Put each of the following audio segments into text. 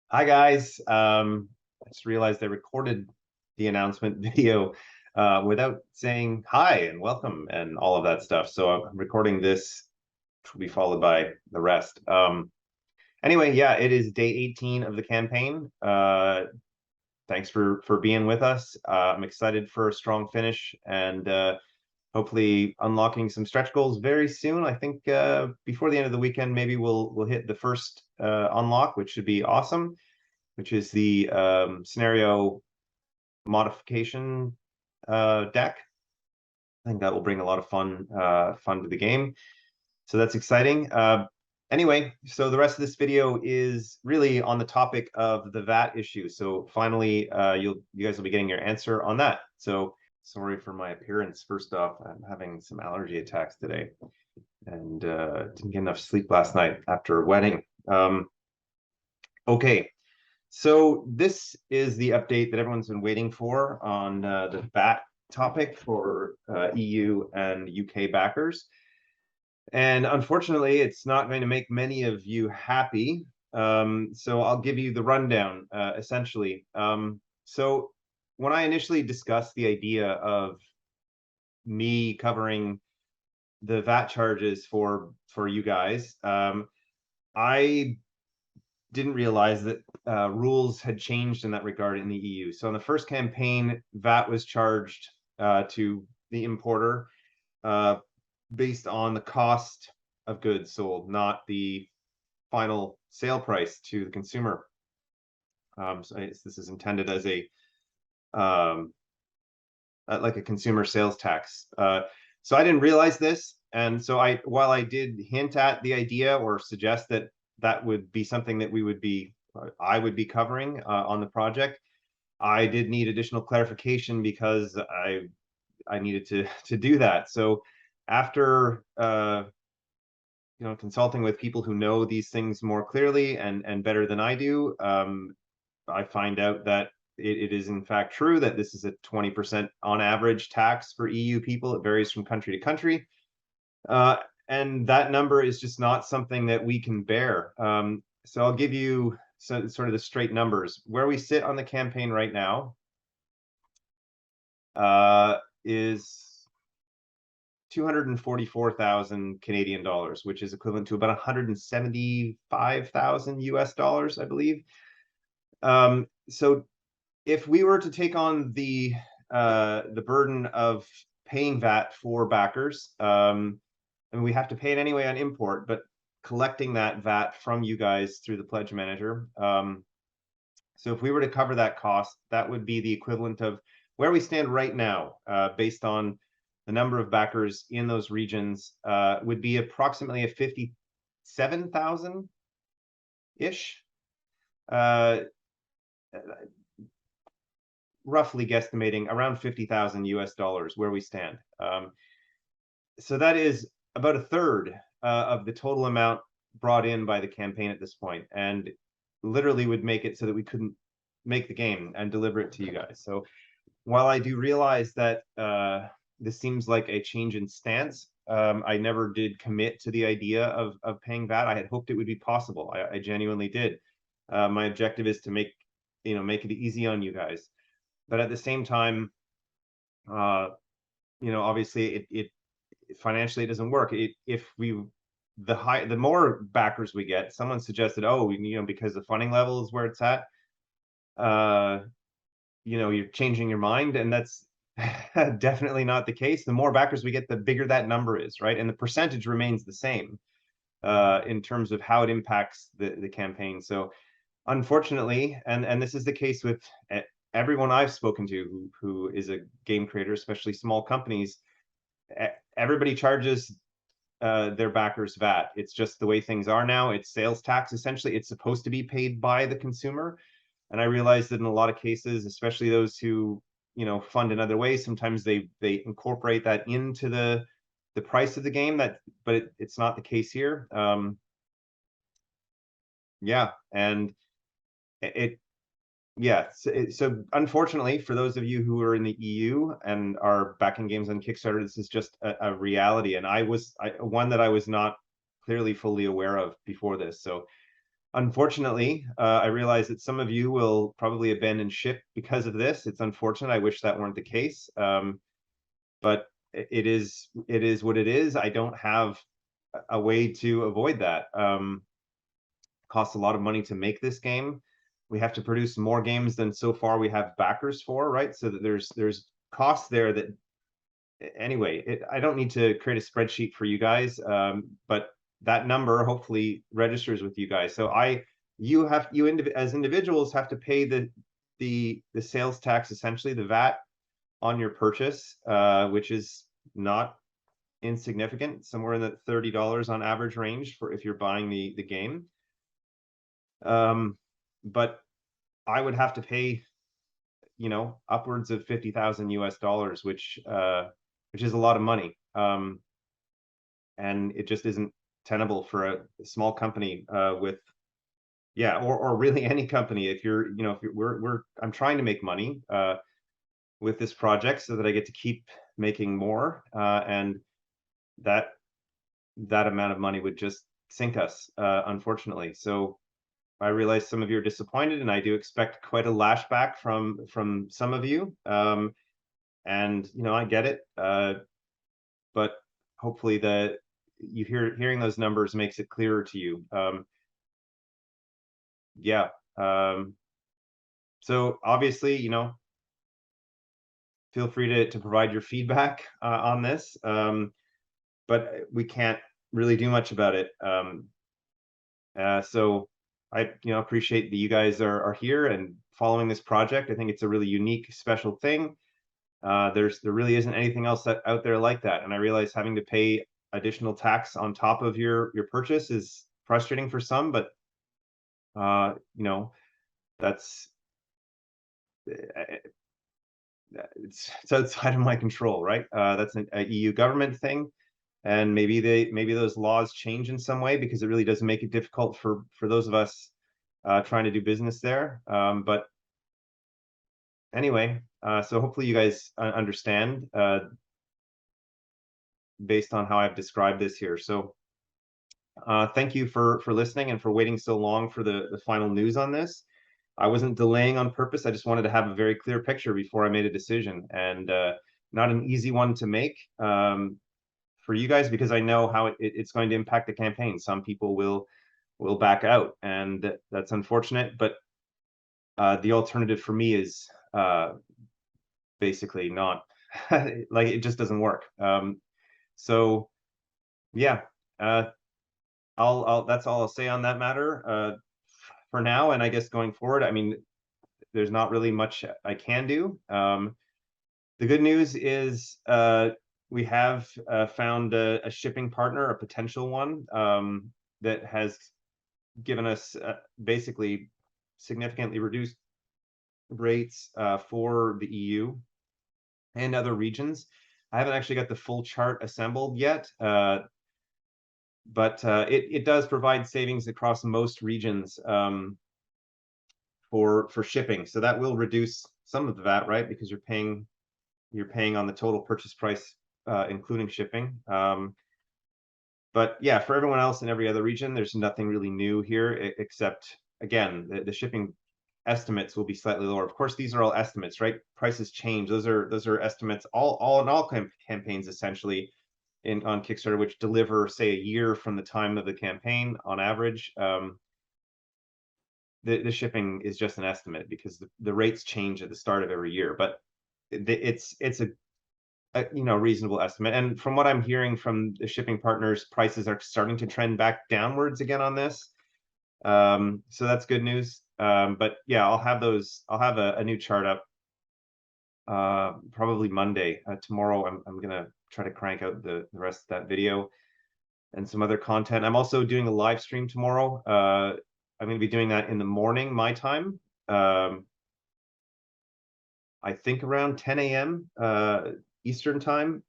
Hi guys. I just realized I recorded the announcement video without saying hi and welcome and all of that stuff. So I'm recording this, which will be followed by the rest. Anyway, yeah, it is day 18 of the campaign. Thanks for being with us. I'm excited for a strong finish and hopefully unlocking some stretch goals very soon. I think before the end of the weekend, maybe we'll hit the first unlock, which should be awesome, which is the scenario modification deck. I think that will bring a lot of fun to the game. So that's exciting. Anyway, so the rest of this video is really on the topic of the VAT issue. So finally, you guys will be getting your answer on that. So sorry for my appearance. First off, I'm having some allergy attacks today and didn't get enough sleep last night after a wedding. Okay, so this is the update that everyone's been waiting for on the VAT topic for EU and UK backers. And unfortunately, it's not going to make many of you happy. So I'll give you the rundown, essentially. So when I initially discussed the idea of me covering the VAT charges for you guys, I didn't realize that rules had changed in that regard in the EU. So in the first campaign, VAT was charged to the importer based on the cost of goods sold, not the final sale price to the consumer. So this is intended as a like a consumer sales tax. So I didn't realize this, and so while I did hint at the idea or suggest that that would be something that I would be covering on the project, I did need additional clarification because I needed to do that. So after consulting with people who know these things more clearly and better than I do, I find out that it is in fact true that this is a 20% on average tax for EU people. It varies from country to country. And that number is just not something that we can bear. So I'll give you sort of the straight numbers. Where we sit on the campaign right now is 244,000 Canadian dollars, which is equivalent to about 175,000 US dollars, I believe. So if we were to take on the burden of paying VAT for backers, and we have to pay it anyway on import, but collecting that VAT from you guys through the pledge manager. So if we were to cover that cost, that would be the equivalent of where we stand right now, based on the number of backers in those regions, would be approximately a 57,000-ish. Roughly guesstimating around 50,000 US dollars where we stand. So that is about a third of the total amount brought in by the campaign at this point, and literally would make it so that we couldn't make the game and deliver it to you guys. So while I do realize that this seems like a change in stance, I never did commit to the idea of paying VAT. I had hoped it would be possible. I genuinely did. My objective is to make it easy on you guys, but at the same time, obviously it financially it doesn't work. The more backers we get, someone suggested, oh, because the funding level is where it's at, you're changing your mind, and that's definitely not the case. The more backers we get, the bigger that number is, right? And the percentage remains the same in terms of how it impacts the campaign. So unfortunately, and this is the case with everyone I've spoken to who is a game creator, especially small companies, everybody charges their backers VAT. It's just the way things are now. It's sales tax. Essentially, it's supposed to be paid by the consumer. And I realize that in a lot of cases, especially those who fund in other ways, sometimes they incorporate that into the price of the game. But it's not the case here. Yeah, and so unfortunately, for those of you who are in the EU and are backing games on Kickstarter, this is just a reality, and one that I was not clearly fully aware of before this. So Unfortunately, I realize that some of you will probably abandon ship because of this. It's unfortunate. I wish that weren't the case. But it is what it is. I don't have a way to avoid that. Costs a lot of money to make this game. We have to produce more games than so far we have backers for, right? So that there's costs there that anyway, I don't need to create a spreadsheet for you guys, but that number hopefully registers with you guys. So as individuals have to pay the sales tax, essentially the VAT on your purchase, which is not insignificant, somewhere in the $30 on average range for if you're buying the game. But I would have to pay, upwards of 50,000 US dollars, which is a lot of money. And it just isn't tenable for a small company with, yeah, or really any company. If you're, if you're, I'm trying to make money with this project so that I get to keep making more, and that amount of money would just sink us, unfortunately. So I realize some of you are disappointed, and I do expect quite a lashback from some of you. And I get it, but hopefully hearing those numbers makes it clearer to you. Yeah. So obviously, feel free to provide your feedback on this, but we can't really do much about it. So I appreciate that you guys are here and following this project. I think it's a really unique, special thing. There really isn't anything else out there like that. And I realize having to pay additional tax on top of your purchase is frustrating for some, but that's it's outside of my control, right? That's a EU government thing, and maybe those laws change in some way, because it really does make it difficult for those of us trying to do business there. But anyway, so hopefully you guys understand based on how I've described this here. So thank you for listening and for waiting so long for the final news on this. I wasn't delaying on purpose. I just wanted to have a very clear picture before I made a decision, and not an easy one to make for you guys, because I know how it's going to impact the campaign. Some people will back out, and that's unfortunate. But the alternative for me is basically not like, it just doesn't work. So yeah, I'll that's all I'll say on that matter for now. And I guess going forward, I mean, there's not really much I can do. The good news is we have found a shipping partner, a potential one, that has given us basically significantly reduced rates for the EU and other regions. I haven't actually got the full chart assembled yet, but it does provide savings across most regions for shipping. So that will reduce some of the VAT, right? Because you're paying on the total purchase price, including shipping. But yeah, for everyone else in every other region, there's nothing really new here, except again, the shipping estimates will be slightly lower. Of course, these are all estimates, right? Prices change. Those are estimates all in all campaigns, essentially, on Kickstarter, which deliver, say, a year from the time of the campaign on average. The shipping is just an estimate, because the rates change at the start of every year, but it's a reasonable estimate. And from what I'm hearing from the shipping partners, prices are starting to trend back downwards again on this. So that's good news. But yeah, I'll have a new chart up probably Monday. Tomorrow I'm gonna try to crank out the rest of that video and some other content. I'm also doing a live stream tomorrow. I'm gonna be doing that in the morning, my time. I think around 10 a.m. Eastern time,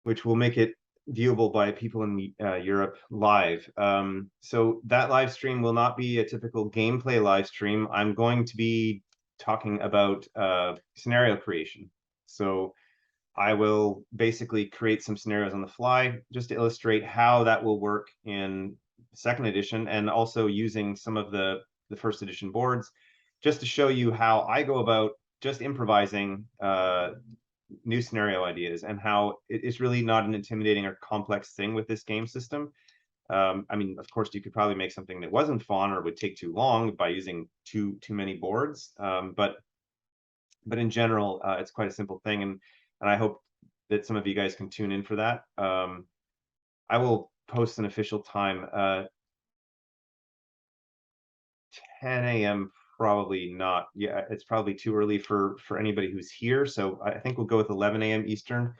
which will make it viewable by people in Europe live. So that live stream will not be a typical gameplay live stream. I'm going to be talking about scenario creation. So I will basically create some scenarios on the fly, just to illustrate how that will work in second edition, and also using some of the first edition boards, just to show you how I go about just improvising new scenario ideas, and how it's really not an intimidating or complex thing with this game system. I mean, of course, you could probably make something that wasn't fun or would take too long by using too many boards. But in general, it's quite a simple thing, and I hope that some of you guys can tune in for that. I will post an official time. 10 a.m. probably not. Yeah, it's probably too early for anybody who's here. So I think we'll go with 11 a.m. Eastern.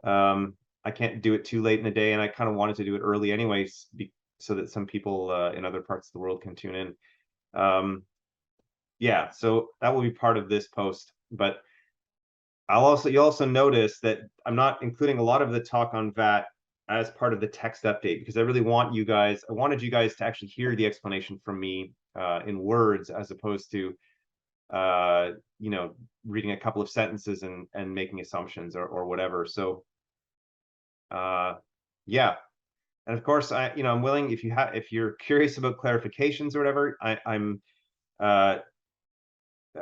I can't do it too late in the day, and I kind of wanted to do it early anyways, so that some people in other parts of the world can tune in. Yeah, so that will be part of this post, but you'll also notice that I'm not including a lot of the talk on VAT as part of the text update, because I really wanted you guys to actually hear the explanation from me in words, as opposed to you know, reading a couple of sentences and making assumptions or whatever. So yeah, and of course, I'm willing, if you're curious about clarifications or whatever, uh,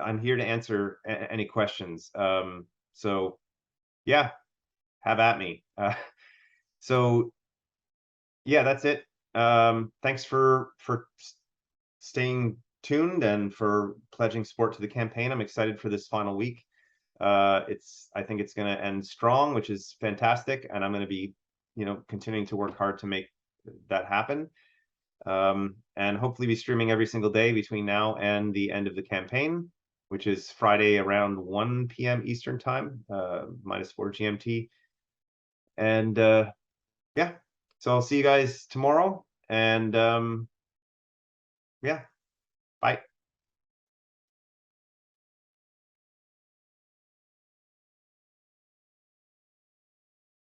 I'm here to answer any questions. So yeah, have at me. So yeah, that's it. Thanks for staying tuned and for pledging support to the campaign. I'm excited for this final week. I think it's going to end strong, which is fantastic, and I'm going to be, continuing to work hard to make that happen. And hopefully be streaming every single day between now and the end of the campaign, which is Friday around 1 p.m. Eastern time, -4 GMT. And yeah, so I'll see you guys tomorrow. And yeah, bye.